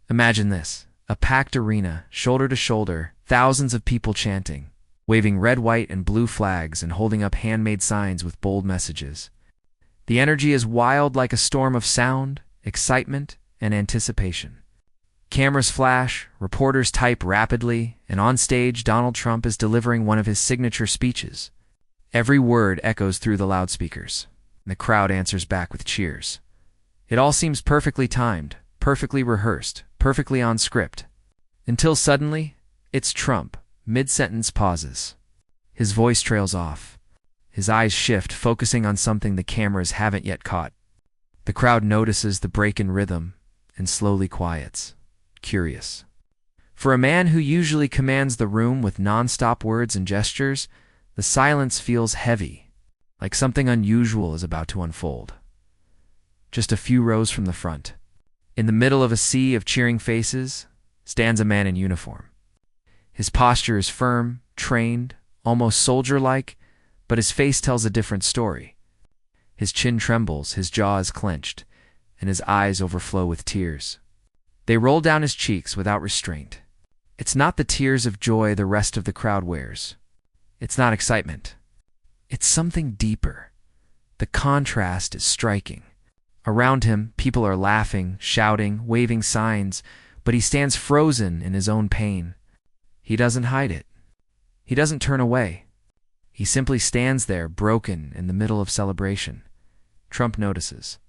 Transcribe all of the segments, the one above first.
Imagine this, a packed arena, shoulder to shoulder, thousands of people chanting, waving red, white, and blue flags and holding up handmade signs with bold messages. The energy is wild like a storm of sound, excitement, and anticipation. Cameras flash, reporters type rapidly, and on stage Donald Trump is delivering one of his signature speeches. Every word echoes through the loudspeakers, and the crowd answers back with cheers. It all seems perfectly timed, perfectly rehearsed, perfectly on script. Until suddenly, it's Trump. Mid-sentence pauses. His voice trails off. His eyes shift, focusing on something the cameras haven't yet caught. The crowd notices the break in rhythm and slowly quiets, curious. For a man who usually commands the room with non-stop words and gestures, the silence feels heavy, like something unusual is about to unfold. Just a few rows from the front, in the middle of a sea of cheering faces, stands a man in uniform. His posture is firm, trained, almost soldier-like, but his face tells a different story. His chin trembles, his jaw is clenched, and his eyes overflow with tears. They roll down his cheeks without restraint. It's not the tears of joy the rest of the crowd wears. It's not excitement. It's something deeper. The contrast is striking. Around him, people are laughing, shouting, waving signs, but he stands frozen in his own pain. He doesn't hide it. He doesn't turn away. He simply stands there, broken, in the middle of celebration. Trump notices.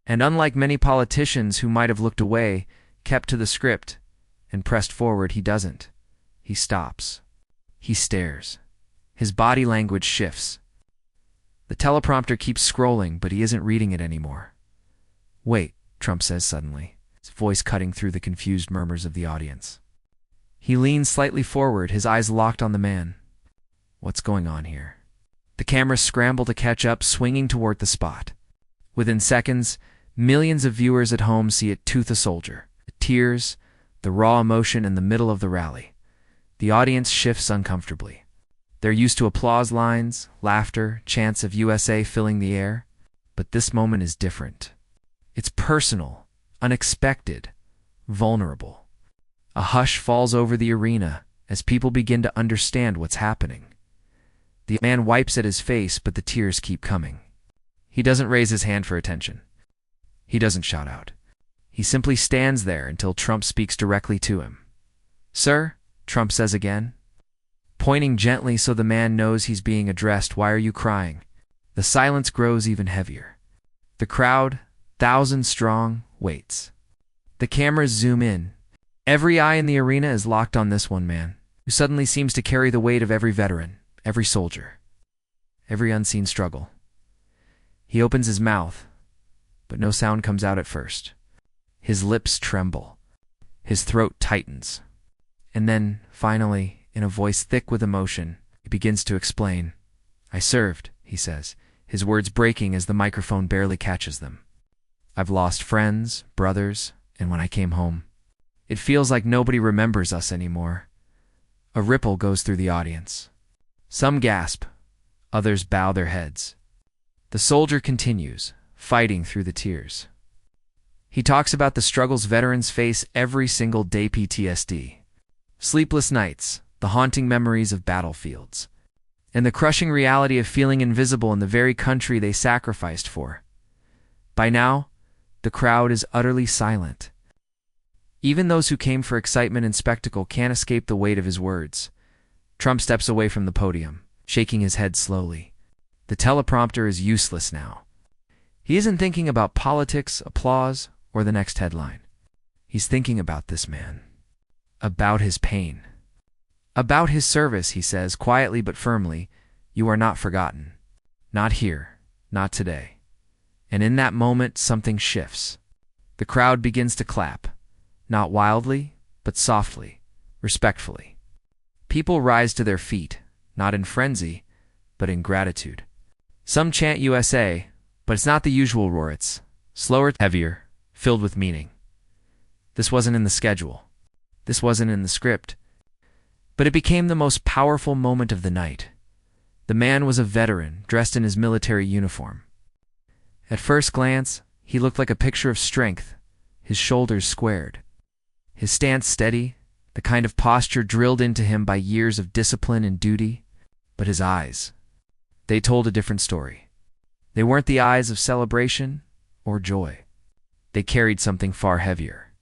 And unlike many politicians who might have looked away, kept to the script, and pressed forward, he doesn't. He stops. He stares. His body language shifts. The teleprompter keeps scrolling, but he isn't reading it anymore. "Wait," Trump says suddenly, his voice cutting through the confused murmurs of the audience. He leans slightly forward, his eyes locked on the man. What's going on here? The cameras scramble to catch up, swinging toward the spot. Within seconds, millions of viewers at home see it tooth a soldier. The tears, the raw emotion in the middle of the rally. The audience shifts uncomfortably. They're used to applause lines, laughter, chants of USA filling the air. But this moment is different. It's personal, unexpected, vulnerable. A hush falls over the arena as people begin to understand what's happening. The man wipes at his face, but the tears keep coming. He doesn't raise his hand for attention. He doesn't shout out. He simply stands there until Trump speaks directly to him. "Sir," Trump says again, pointing gently so the man knows he's being addressed. "Why are you crying?" The silence grows even heavier. The crowd, thousands strong, waits. The cameras zoom in. Every eye in the arena is locked on this one man, who suddenly seems to carry the weight of every veteran, every soldier, every unseen struggle. He opens his mouth, but no sound comes out at first. His lips tremble. His throat tightens. And then, finally, in a voice thick with emotion, he begins to explain. "I served," he says, his words breaking as the microphone barely catches them. "I've lost friends, brothers, and when I came home, it feels like nobody remembers us anymore." A ripple goes through the audience. Some gasp, others bow their heads. The soldier continues, fighting through the tears. He talks about the struggles veterans face every single day: PTSD, sleepless nights, the haunting memories of battlefields, and the crushing reality of feeling invisible in the very country they sacrificed for. By now, the crowd is utterly silent. Even those who came for excitement and spectacle can't escape the weight of his words. Trump steps away from the podium, shaking his head slowly. The teleprompter is useless now. He isn't thinking about politics, applause, or the next headline. He's thinking about this man. About his pain. About his service, he says, quietly but firmly. "You are not forgotten. Not here. Not today." And in that moment, something shifts. The crowd begins to clap. Not wildly, but softly, respectfully. People rise to their feet, not in frenzy, but in gratitude. Some chant USA, but it's not the usual roar. It's slower, heavier, filled with meaning. This wasn't in the schedule. This wasn't in the script. But it became the most powerful moment of the night. The man was a veteran, dressed in his military uniform. At first glance, he looked like a picture of strength, his shoulders squared, his stance steady, the kind of posture drilled into him by years of discipline and duty. But his eyes, they told a different story. They weren't the eyes of celebration or joy. They carried something far heavier.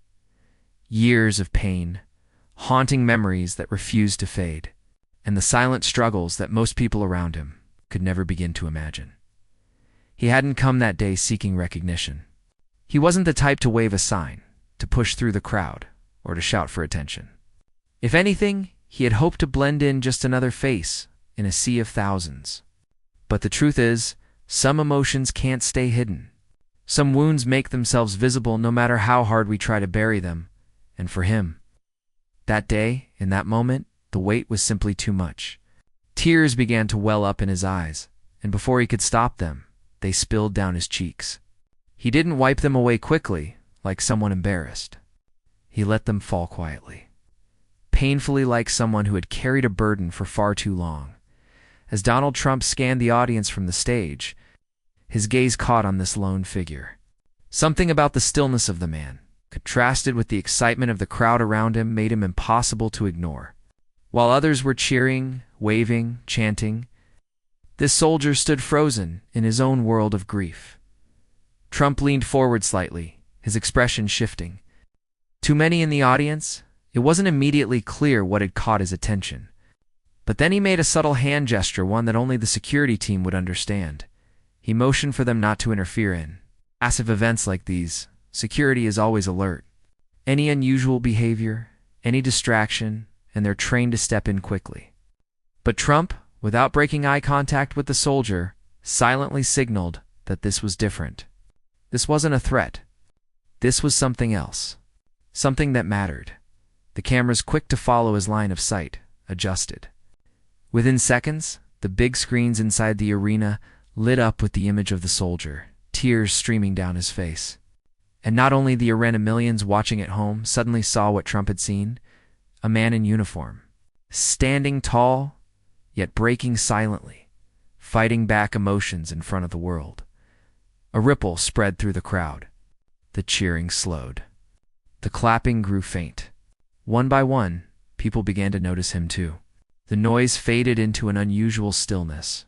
Years of pain, haunting memories that refused to fade, and the silent struggles that most people around him could never begin to imagine. He hadn't come that day seeking recognition. He wasn't the type to wave a sign, to push through the crowd, or to shout for attention. If anything, he had hoped to blend in just another face in a sea of thousands. But the truth is, some emotions can't stay hidden. Some wounds make themselves visible no matter how hard we try to bury them. And for him, that day, in that moment, the weight was simply too much. Tears began to well up in his eyes, and before he could stop them, they spilled down his cheeks. He didn't wipe them away quickly, like someone embarrassed. He let them fall quietly, painfully, like someone who had carried a burden for far too long. As Donald Trump scanned the audience from the stage, his gaze caught on this lone figure. Something about the stillness of the man, contrasted with the excitement of the crowd around him, made him impossible to ignore. While others were cheering, waving, chanting, this soldier stood frozen in his own world of grief. Trump leaned forward slightly, his expression shifting. To many in the audience, it wasn't immediately clear what had caught his attention. But then he made a subtle hand gesture, one that only the security team would understand. He motioned for them not to interfere in massive events like these. Security is always alert. Any unusual behavior, any distraction, and they're trained to step in quickly. But Trump, without breaking eye contact with the soldier, silently signaled that this was different. This wasn't a threat. This was something else. Something that mattered. The cameras, quick to follow his line of sight, adjusted. Within seconds, the big screens inside the arena lit up with the image of the soldier, tears streaming down his face. And not only the arena, millions watching at home suddenly saw what Trump had seen: a man in uniform, standing tall, yet breaking silently, fighting back emotions in front of the world. A ripple spread through the crowd. The cheering slowed. The clapping grew faint. One by one, people began to notice him too. The noise faded into an unusual stillness.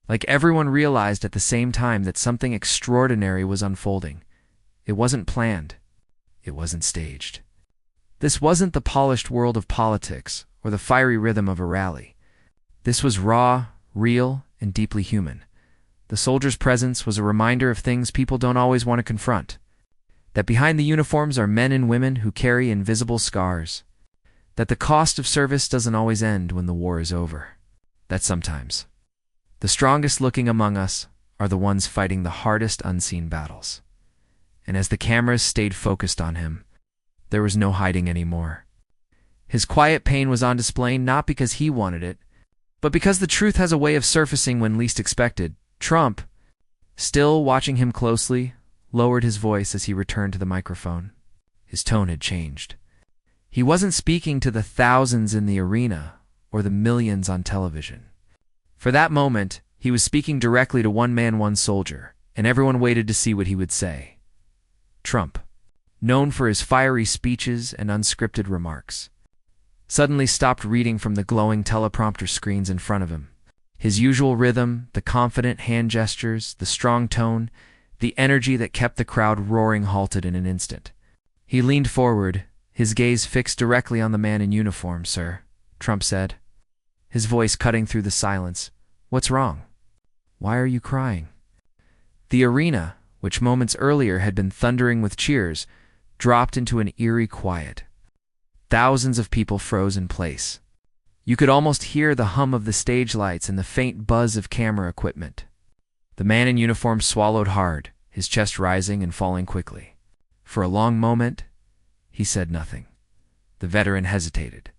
Like everyone realized at the same time that something extraordinary was unfolding. It wasn't planned. It wasn't staged. This wasn't the polished world of politics or the fiery rhythm of a rally. This was raw, real, and deeply human. The soldier's presence was a reminder of things people don't always want to confront. That behind the uniforms are men and women who carry invisible scars. That the cost of service doesn't always end when the war is over. That sometimes the strongest looking among us are the ones fighting the hardest unseen battles. And as the cameras stayed focused on him, there was no hiding anymore. His quiet pain was on display, not because he wanted it, but because the truth has a way of surfacing when least expected. Trump, still watching him closely, lowered his voice as he returned to the microphone. His tone had changed. He wasn't speaking to the thousands in the arena or the millions on television. For that moment, he was speaking directly to one man, one soldier, and everyone waited to see what he would say. Trump, known for his fiery speeches and unscripted remarks, suddenly stopped reading from the glowing teleprompter screens in front of him. His usual rhythm, the confident hand gestures, the strong tone, the energy that kept the crowd roaring halted in an instant. He leaned forward, his gaze fixed directly on the man in uniform. "Sir," Trump said, his voice cutting through the silence. "What's wrong? Why are you crying?" The arena, which moments earlier had been thundering with cheers, dropped into an eerie quiet. Thousands of people froze in place. You could almost hear the hum of the stage lights and the faint buzz of camera equipment. The man in uniform swallowed hard, his chest rising and falling quickly. For a long moment, he said nothing. The veteran hesitated.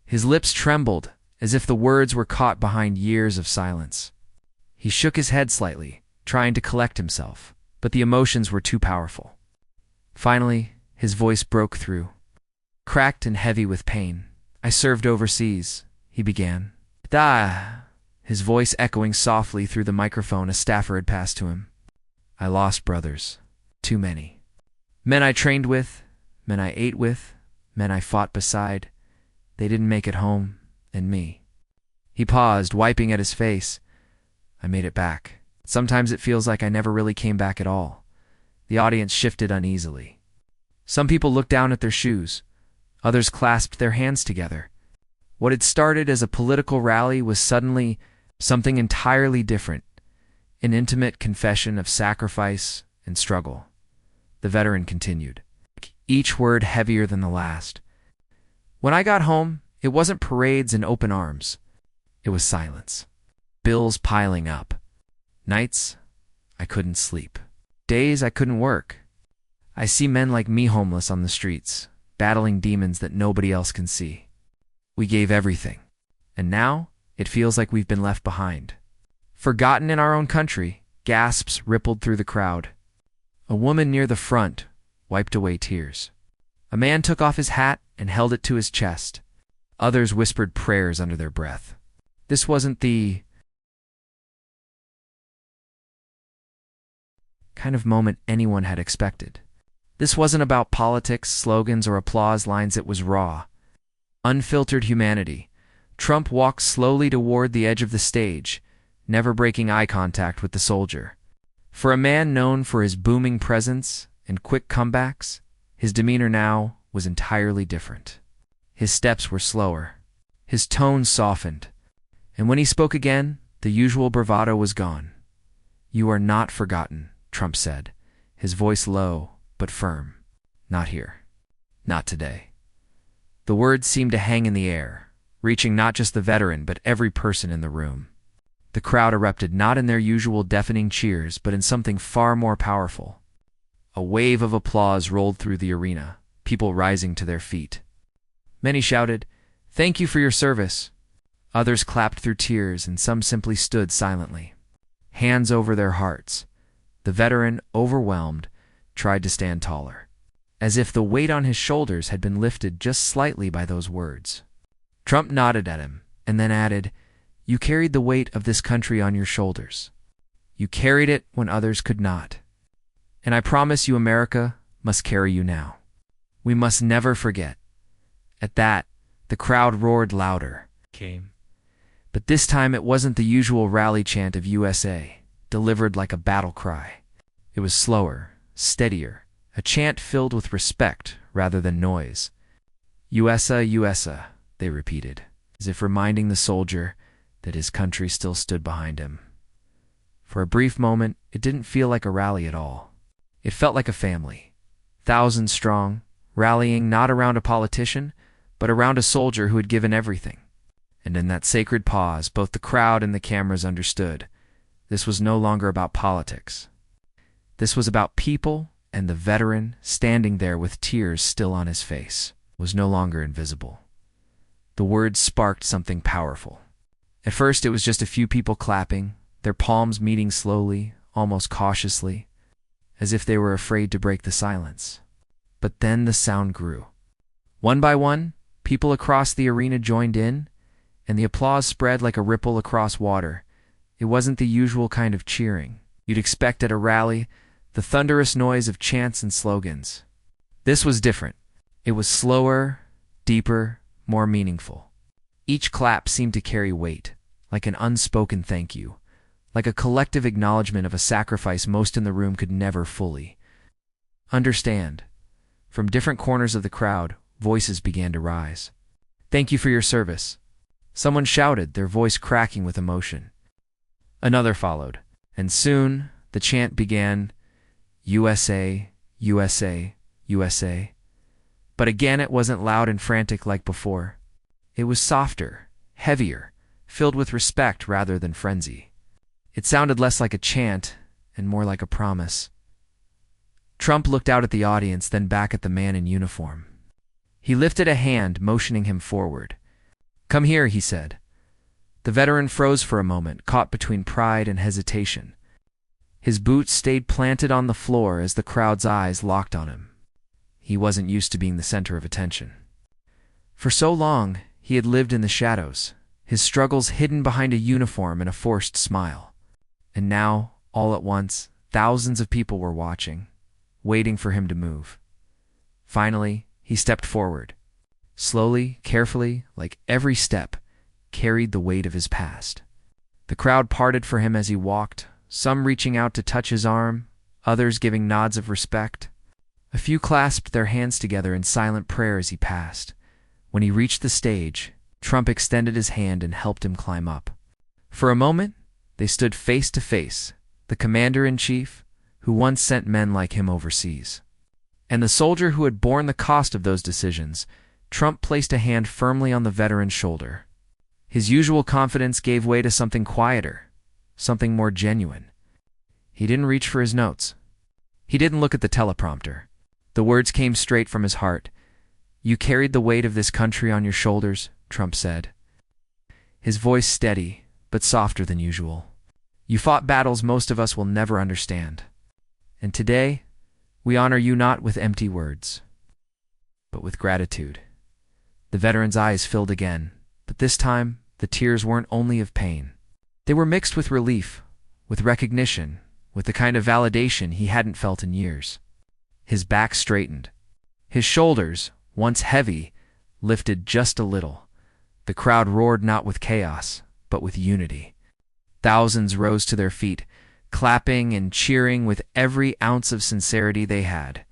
His lips trembled, as if the words were caught behind years of silence. He shook his head slightly, trying to collect himself, but the emotions were too powerful. Finally, his voice broke through, cracked and heavy with pain. "I served overseas," he began. "Da!" His voice echoing softly through the microphone a staffer had passed to him. "I lost brothers. Too many. Men I trained with, men I ate with, Men I fought beside, they didn't make it home, and me. He paused, wiping at his face. I made it back. Sometimes it feels like I never really came back at all. The audience shifted uneasily. Some people looked down at their shoes. Others clasped their hands together. What had started as a political rally was suddenly something entirely different, an intimate confession of sacrifice and struggle. The veteran continued, each word heavier than the last. When I got home, it wasn't parades and open arms. It was silence. Bills piling up. Nights, I couldn't sleep. Days, I couldn't work. I see men like me homeless on the streets, battling demons that nobody else can see. We gave everything, and now it feels like we've been left behind. Forgotten in our own country, gasps rippled through the crowd. A woman near the front wiped away tears. A man took off his hat and held it to his chest. Others whispered prayers under their breath. This wasn't the kind of moment anyone had expected. This wasn't about politics, slogans, or applause lines. It was raw, unfiltered humanity. Trump walked slowly toward the edge of the stage, never breaking eye contact with the soldier. For a man known for his booming presence and quick comebacks, his demeanor now was entirely different. His steps were slower. His tone softened. And when he spoke again, the usual bravado was gone. You are not forgotten, Trump said, his voice low but firm. Not here. Not today. The words seemed to hang in the air, reaching not just the veteran but every person in the room. The crowd erupted not in their usual deafening cheers but in something far more powerful. A wave of applause rolled through the arena, people rising to their feet. Many shouted, "Thank you for your service." Others clapped through tears, and some simply stood silently, hands over their hearts. The veteran, overwhelmed, tried to stand taller, as if the weight on his shoulders had been lifted just slightly by those words. Trump nodded at him, and then added, "You carried the weight of this country on your shoulders. You carried it when others could not. And I promise you America must carry you now. We must never forget." At that, the crowd roared louder. But this time it wasn't the usual rally chant of USA, delivered like a battle cry. It was slower, steadier, a chant filled with respect rather than noise. USA, USA, they repeated, as if reminding the soldier that his country still stood behind him. For a brief moment, it didn't feel like a rally at all. It felt like a family, thousands strong, rallying not around a politician, but around a soldier who had given everything. And in that sacred pause, both the crowd and the cameras understood. This was no longer about politics. This was about people, and the veteran, standing there with tears still on his face, was no longer invisible. The words sparked something powerful. At first, it was just a few people clapping, their palms meeting slowly, almost cautiously, as if they were afraid to break the silence. But then the sound grew. One by one, people across the arena joined in, and the applause spread like a ripple across water. It wasn't the usual kind of cheering you'd expect at a rally, the thunderous noise of chants and slogans. This was different. It was slower, deeper, more meaningful. Each clap seemed to carry weight, like an unspoken thank you, like a collective acknowledgement of a sacrifice most in the room could never fully understand. From different corners of the crowd, voices began to rise. "Thank you for your service." Someone shouted, their voice cracking with emotion. Another followed, and soon the chant began, USA, USA, USA. But again it wasn't loud and frantic like before. It was softer, heavier, filled with respect rather than frenzy. It sounded less like a chant and more like a promise. Trump looked out at the audience, then back at the man in uniform. He lifted a hand, motioning him forward. "Come here," he said. The veteran froze for a moment, caught between pride and hesitation. His boots stayed planted on the floor as the crowd's eyes locked on him. He wasn't used to being the center of attention. For so long, he had lived in the shadows, his struggles hidden behind a uniform and a forced smile. And now, all at once, thousands of people were watching, waiting for him to move. Finally, he stepped forward, slowly, carefully, like every step carried the weight of his past. The crowd parted for him as he walked, some reaching out to touch his arm, others giving nods of respect. A few clasped their hands together in silent prayer as he passed. When he reached the stage, Trump extended his hand and helped him climb up. For a moment, they stood face to face, the commander-in-chief, who once sent men like him overseas, and the soldier who had borne the cost of those decisions. Trump placed a hand firmly on the veteran's shoulder. His usual confidence gave way to something quieter, something more genuine. He didn't reach for his notes. He didn't look at the teleprompter. The words came straight from his heart. "You carried the weight of this country on your shoulders," Trump said. His voice steady, but softer than usual. "You fought battles most of us will never understand. And today, we honor you not with empty words, but with gratitude." The veteran's eyes filled again, but this time, the tears weren't only of pain. They were mixed with relief, with recognition, with the kind of validation he hadn't felt in years. His back straightened. His shoulders, once heavy, lifted just a little. The crowd roared not with chaos, but with unity. Thousands rose to their feet, clapping and cheering with every ounce of sincerity they had.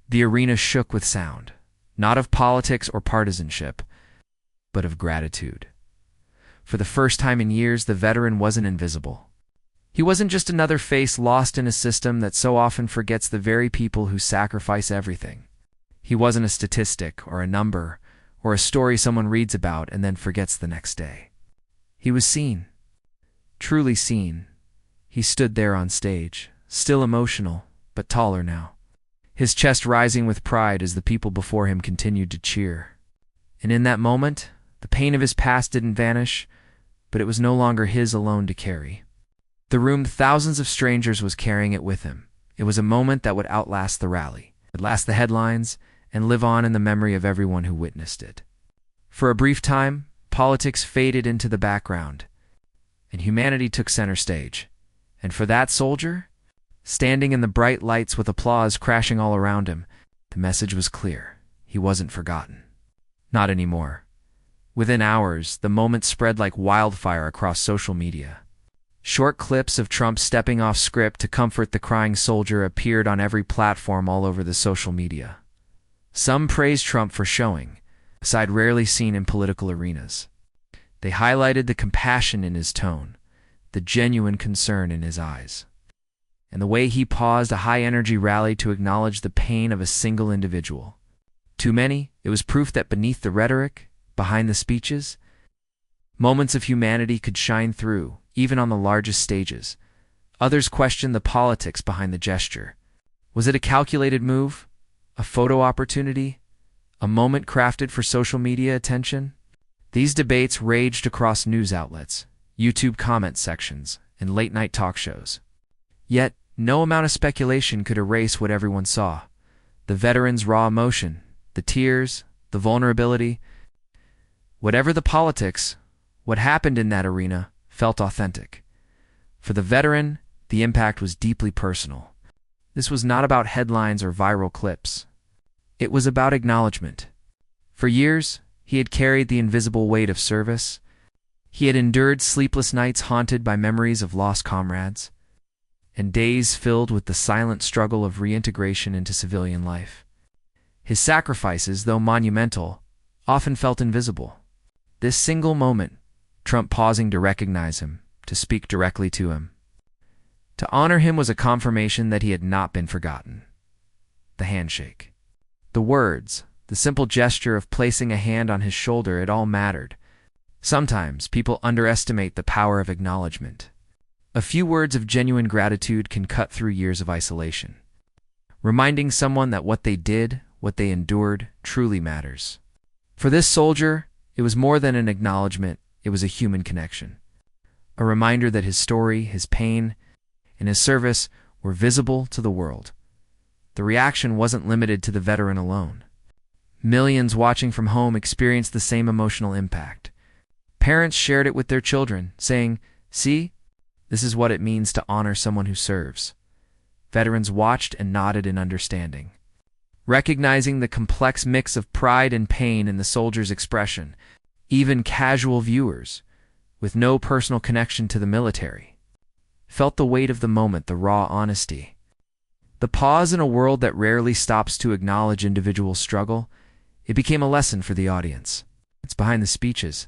The arena shook with sound, not of politics or partisanship, but of gratitude. For the first time in years, the veteran wasn't invisible. He wasn't just another face lost in a system that so often forgets the very people who sacrifice everything. He wasn't a statistic or a number or a story someone reads about and then forgets the next day. He was seen, truly seen. He stood there on stage, still emotional, but taller now, his chest rising with pride as the people before him continued to cheer. And in that moment, the pain of his past didn't vanish, but it was no longer his alone to carry. The room, thousands of strangers, was carrying it with him. It was a moment that would outlast the rally, outlast the headlines, and live on in the memory of everyone who witnessed it. For a brief time, politics faded into the background, and humanity took center stage. And for that soldier, standing in the bright lights with applause crashing all around him, the message was clear. He wasn't forgotten. Not anymore. Within hours, the moment spread like wildfire across social media. Short clips of Trump stepping off script to comfort the crying soldier appeared on every platform all over the social media. Some praised Trump for showing a side rarely seen in political arenas. They highlighted the compassion in his tone, the genuine concern in his eyes, and the way he paused a high-energy rally to acknowledge the pain of a single individual. To many, it was proof that beneath the rhetoric, behind the speeches, moments of humanity could shine through, even on the largest stages. Others questioned the politics behind the gesture. Was it a calculated move? A photo opportunity? A moment crafted for social media attention? These debates raged across news outlets, YouTube comment sections, and late-night talk shows. Yet, no amount of speculation could erase what everyone saw. The veteran's raw emotion, the tears, the vulnerability. Whatever the politics, what happened in that arena felt authentic. For the veteran, the impact was deeply personal. This was not about headlines or viral clips. It was about acknowledgement. For years, he had carried the invisible weight of service. He had endured sleepless nights haunted by memories of lost comrades, and days filled with the silent struggle of reintegration into civilian life. His sacrifices, though monumental, often felt invisible. This single moment, Trump pausing to recognize him, to speak directly to him, to honor him, was a confirmation that he had not been forgotten. The handshake, the words, the simple gesture of placing a hand on his shoulder, it all mattered. Sometimes people underestimate the power of acknowledgement. A few words of genuine gratitude can cut through years of isolation, reminding someone that what they did, what they endured, truly matters. For this soldier, it was more than an acknowledgement, it was a human connection. A reminder that his story, his pain, and his service were visible to the world. The reaction wasn't limited to the veteran alone. Millions watching from home experienced the same emotional impact. Parents shared it with their children, saying, "See, this is what it means to honor someone who serves." Veterans watched and nodded in understanding. recognizing the complex mix of pride and pain in the soldier's expression. Even casual viewers, with no personal connection to the military, felt the weight of the moment, the raw honesty. The pause in a world that rarely stops to acknowledge individual struggle, it became a lesson for the audience. It's behind the speeches,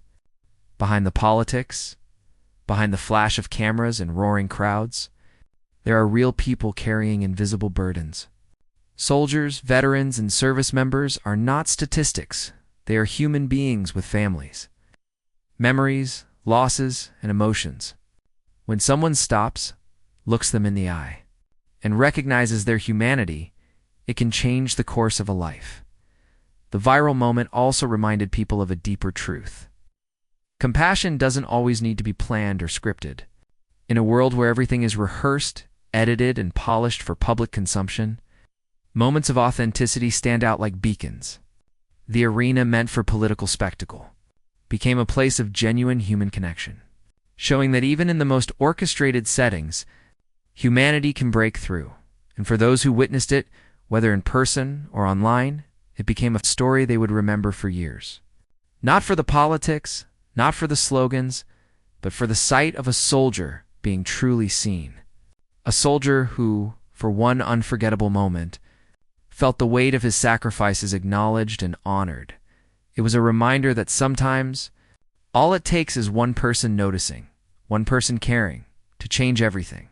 behind the politics, behind the flash of cameras and roaring crowds. There are real people carrying invisible burdens. Soldiers, veterans, and service members are not statistics. They are human beings with families, memories, losses, and emotions. When someone stops, looks them in the eye, and recognizes their humanity, it can change the course of a life. The viral moment also reminded people of a deeper truth. Compassion doesn't always need to be planned or scripted. In a world where everything is rehearsed, edited, and polished for public consumption, moments of authenticity stand out like beacons. The arena meant for political spectacle became a place of genuine human connection, showing that even in the most orchestrated settings, humanity can break through. And for those who witnessed it, whether in person or online, it became a story they would remember for years. Not for the politics, not for the slogans, but for the sight of a soldier being truly seen. A soldier who, for one unforgettable moment, felt the weight of his sacrifices acknowledged and honored. It was a reminder that sometimes all it takes is one person noticing, one person caring, to change everything.